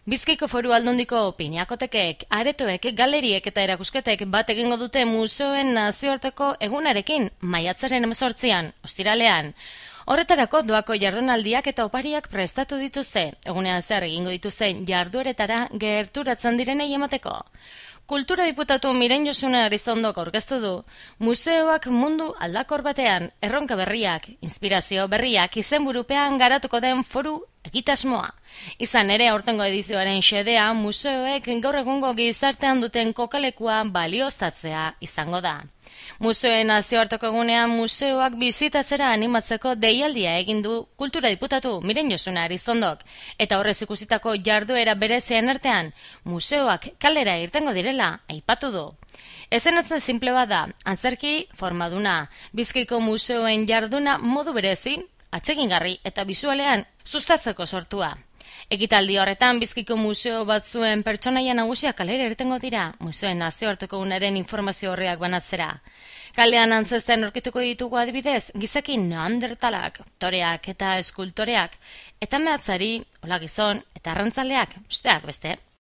Bizkaiko Foru Aldundiko pinakotekek, aretoek, galeriek eta erakusketek bat egingo dute museoen nazioarteko egunarekin, maiatzaren 18an, ostiralean. Horretarako doako jardunaldiak eta opariak prestatu dituzte, egunean zer egingo dituzten jardueretara gerturatzen direnei emateko. Kultura diputatu Miren Josune Aristondok aurkeztu du, museoak mundu aldakor batean, erronka berriak, inspirazio berriak izenburupean garatuko den foru egitasmoa. Izan ere, aurtengo edizioaren xedea, museoek gaur egungo gizartean duten kokalekua balioztatzea izango da. Museoen nazioarteko egunean museoak bizitatzera animatzeko deialdia egin du kultura diputatu Miren Josune Aristondok, eta horrez ikusitako jarduera berezien artean, museoak kalera irtengo direla aipatu du. Ezenatzen simple bada, antzerki formaduna, Bizkaiko museoen jarduna modu berezi, atsegingarri eta bisualean sustatzeko sortua. Ekitaldi horretan Bizkaiko museo batzuen pertsonaia nagusiak kalera irtengo dira, museoen nazioarteko egunaren informazio horriak banatzera. Kalean antzesten aurkituko ditugu adibidez, gizaki neandertalak, toreak eta eskultoreak, eta mehatzari, olagizon eta arrantzaleak, besteak beste.